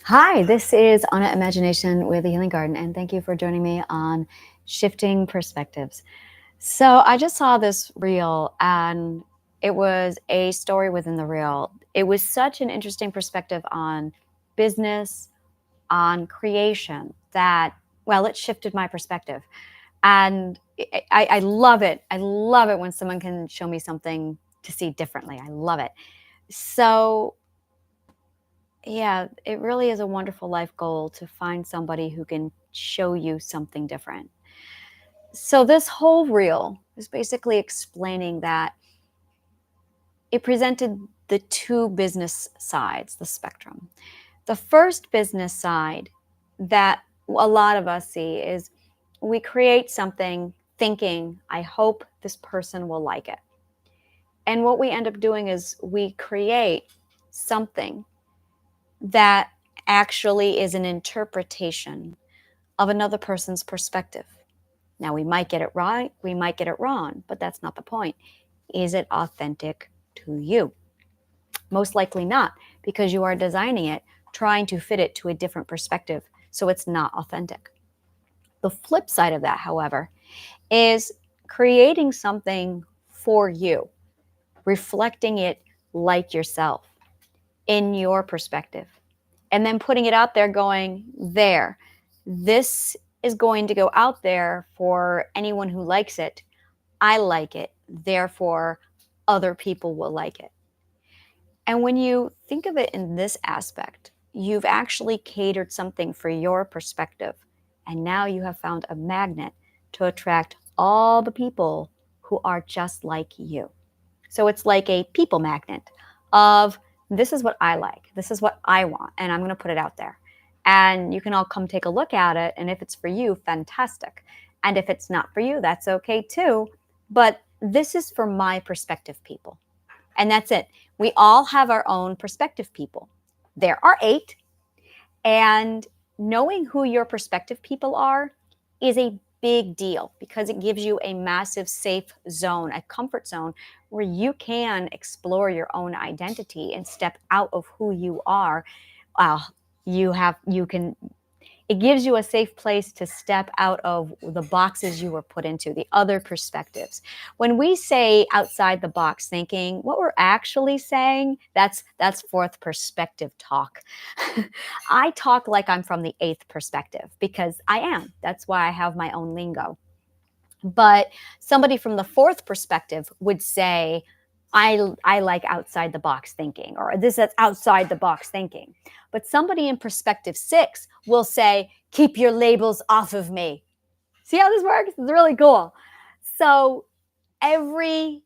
Hi, this is Anna Imagination with the Healing Garden, and thank you for joining me on Shifting Perspectives. So, I just saw this reel, and it was a story within the reel. It was such an interesting perspective on business, on creation, that, well, it shifted my perspective. And I love it. I love it when someone can show me something to see differently. I love it. So, yeah, it really is a wonderful life goal to find somebody who can show you something different. So, this whole reel is basically explaining that it presented the two business sides, the spectrum. The first business side that a lot of us see is we create something thinking, I hope this person will like it. And what we end up doing is we create something that actually is an interpretation of another person's perspective. Now, we might get it right, we might get it wrong, but that's not the point. Is it authentic to you? Most likely not, because you are designing it, trying to fit it to a different perspective, so it's not authentic. The flip side of that, however, is creating something for you, reflecting it like yourself in your perspective, and then putting it out there going, there, this is going to go out there for anyone who likes it. I like it, therefore other people will like it. And when you think of it in this aspect, you've actually catered something for your perspective, and now you have found a magnet to attract all the people who are just like you. So it's like a people magnet of, this is what I like, this is what I want, and I'm going to put it out there. And you can all come take a look at it. And if it's for you, fantastic. And if it's not for you, that's okay too. But this is for my perspective people. And that's it. We all have our own perspective people. There are eight. And knowing who your perspective people are is a big deal because it gives you a massive safe zone, a comfort zone where you can explore your own identity and step out of who you are. You can, it gives you a safe place to step out of the boxes you were put into, the other perspectives. When we say outside the box thinking, what we're actually saying, that's fourth perspective talk. I talk like I'm from the eighth perspective because I am. That's why I have my own lingo. But somebody from the fourth perspective would say, I like outside the box thinking, or this is outside the box thinking. But somebody in perspective six will say, keep your labels off of me. See how this works? It's really cool. So every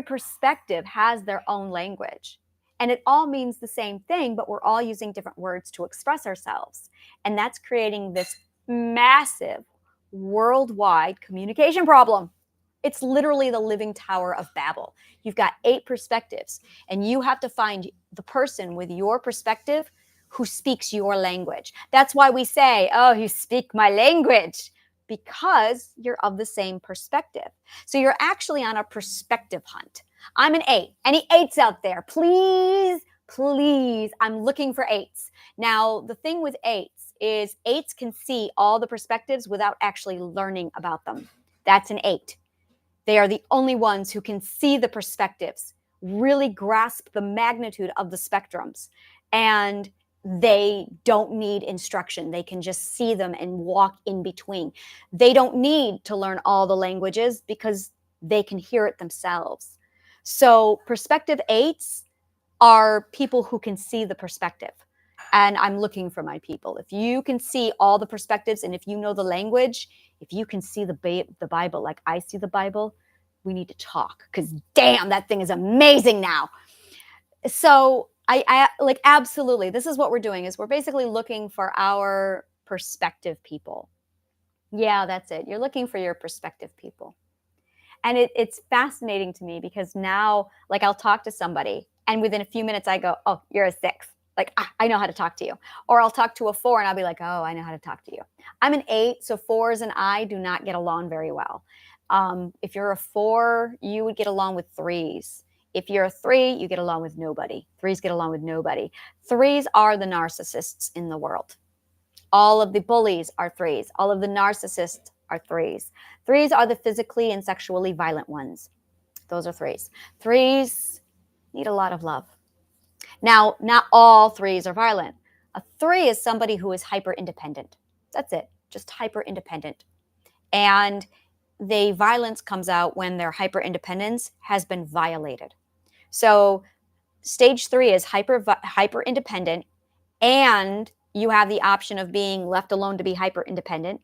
perspective has their own language. And it all means the same thing, but we're all using different words to express ourselves. And that's creating this massive worldwide communication problem. It's literally the living Tower of Babel. You've got eight perspectives, and you have to find the person with your perspective who speaks your language. That's why we say, oh, you speak my language, because you're of the same perspective. So you're actually on a perspective hunt. I'm an eight. Any eights out there? Please, please. I'm looking for eights. Now, the thing with eights is eights can see all the perspectives without actually learning about them. That's an eight. They are the only ones who can see the perspectives, really grasp the magnitude of the spectrums, and they don't need instruction. They can just see them and walk in between. They don't need to learn all the languages because they can hear it themselves. So, perspective eights are people who can see the perspective. And I'm looking for my people. If you can see all the perspectives and if you know the language, if you can see the Bible like I see the Bible, we need to talk because damn, that thing is amazing now. So I like absolutely. This is what we're doing is we're basically looking for our perspective people. Yeah, that's it. You're looking for your perspective people. And it's fascinating to me because now, like, I'll talk to somebody, and within a few minutes, I go, "Oh, you're a six. Like, I know how to talk to you." Or I'll talk to a four, and I'll be like, "Oh, I know how to talk to you." I'm an eight, so fours and I do not get along very well. If you're a four, you would get along with threes. If you're a 3, you get along with nobody. 3s get along with nobody. 3s are the narcissists in the world. All of the bullies are 3s. All of the narcissists are 3s. 3s are the physically and sexually violent ones. Those are 3s. 3s need a lot of love. Now, not all 3s are violent. A 3 is somebody who is hyper independent. That's it, just hyper independent. And the violence comes out when their hyper independence has been violated. So stage 3 is hyper independent, and you have the option of being left alone to be hyper independent,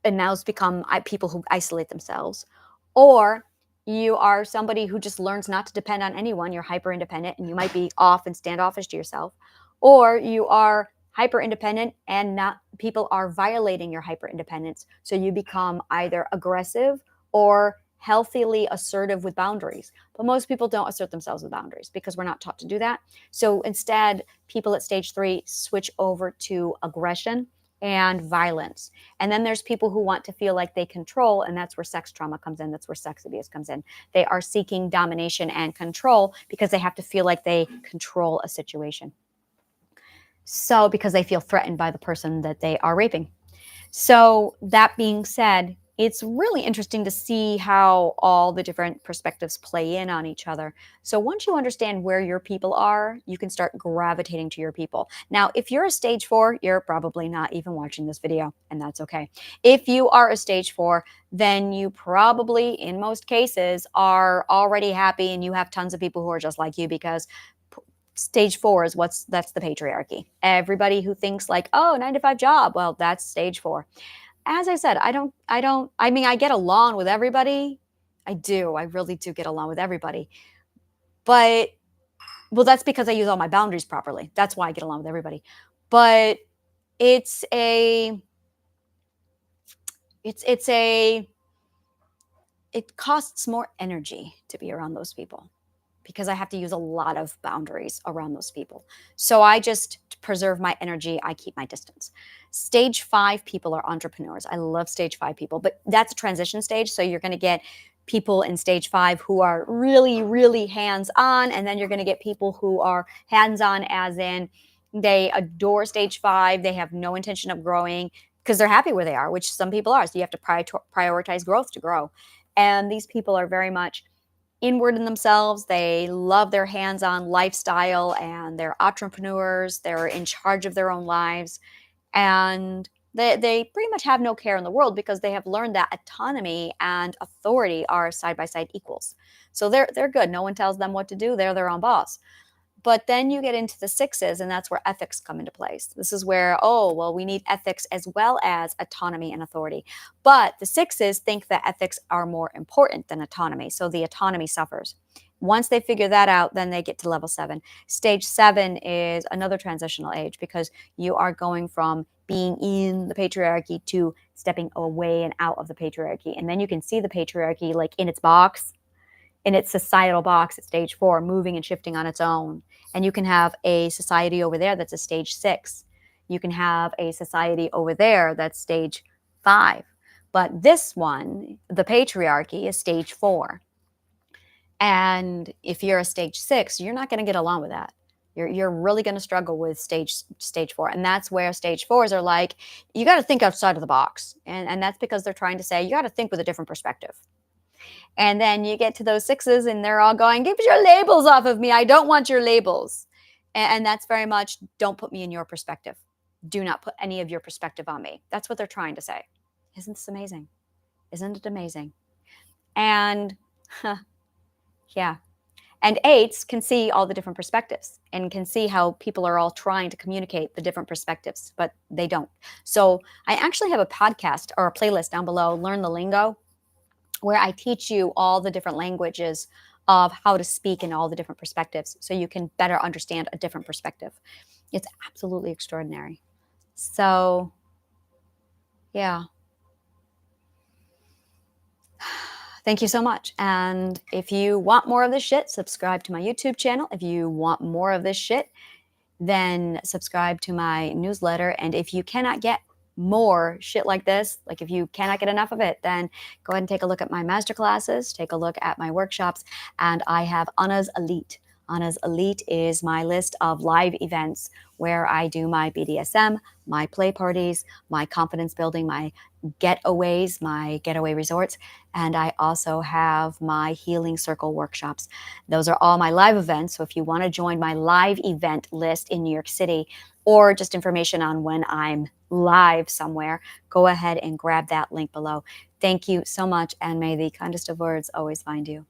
and now it's become people who isolate themselves. Or you are somebody who just learns not to depend on anyone. You're hyper independent and you might be off and standoffish to yourself. Or you are hyper independent and not people are violating your hyper independence. So you become either aggressive or healthily assertive with boundaries. But most people don't assert themselves with boundaries because we're not taught to do that. So instead, people at stage 3 switch over to aggression and violence. And then there's people who want to feel like they control, and that's where sex trauma comes in. That's where sex abuse comes in. They are seeking domination and control because they have to feel like they control a situation. So because they feel threatened by the person that they are raping. So that being said, it's really interesting to see how all the different perspectives play in on each other. So once you understand where your people are, you can start gravitating to your people. Now, if you're a stage 4, you're probably not even watching this video, and that's okay. If you are a stage 4, then you probably, in most cases, are already happy and you have tons of people who are just like you, because stage 4 is that's the patriarchy. Everybody who thinks like, oh, 9-to-5 job, well, that's stage 4. As I said, I mean, I get along with everybody. I really do get along with everybody. But, well, that's because I use all my boundaries properly. That's why I get along with everybody. But it costs more energy to be around those people, because I have to use a lot of boundaries around those people. So I just, to preserve my energy, I keep my distance. Stage 5 people are entrepreneurs. I love stage 5 people, but that's a transition stage. So you're going to get people in stage 5 who are really, really hands-on, and then you're going to get people who are hands-on as in they adore stage 5. They have no intention of growing because they're happy where they are, which some people are. So you have to prioritize growth to grow. And these people are very much inward in themselves. They love their hands-on lifestyle, and they're entrepreneurs. They're in charge of their own lives, and they pretty much have no care in the world because they have learned that autonomy and authority are side-by-side equals. So they're good. No one tells them what to do. They're their own boss. But then you get into the 6s, and that's where ethics come into place. This is where, oh, well, we need ethics as well as autonomy and authority. But the 6s think that ethics are more important than autonomy. So the autonomy suffers. Once they figure that out, then they get to level 7. Stage 7 is another transitional age because you are going from being in the patriarchy to stepping away and out of the patriarchy. And then you can see the patriarchy like in its box, in its societal box at stage 4, moving and shifting on its own. And you can have a society over there that's a stage 6. You can have a society over there that's stage 5. But this one, the patriarchy, is stage 4. And if you're a stage 6, you're not going to get along with that. You're really going to struggle with stage 4. And that's where stage 4s are like, you got to think outside of the box. And that's because they're trying to say, you got to think with a different perspective. And then you get to those 6s and they're all going, get your labels off of me. I don't want your labels. And that's very much, don't put me in your perspective. Do not put any of your perspective on me. That's what they're trying to say. Isn't this amazing? Isn't it amazing? And yeah. And 8s can see all the different perspectives and can see how people are all trying to communicate the different perspectives, but they don't. So I actually have a podcast or a playlist down below, Learn the Lingo, where I teach you all the different languages of how to speak in all the different perspectives so you can better understand a different perspective. It's absolutely extraordinary. So, yeah. Thank you so much. And if you want more of this shit, subscribe to my YouTube channel. If you want more of this shit, then subscribe to my newsletter. And if you cannot get more shit like this, like if you cannot get enough of it, then go ahead and take a look at my master classes, take a look at my workshops, and I have Anna's Elite. Anna's Elite is my list of live events where I do my BDSM, my play parties, my confidence building, my getaways, my getaway resorts, and I also have my healing circle workshops. Those are all my live events. So if you want to join my live event list in New York City, or just information on when I'm live somewhere, go ahead and grab that link below. Thank you so much, and may the kindest of words always find you.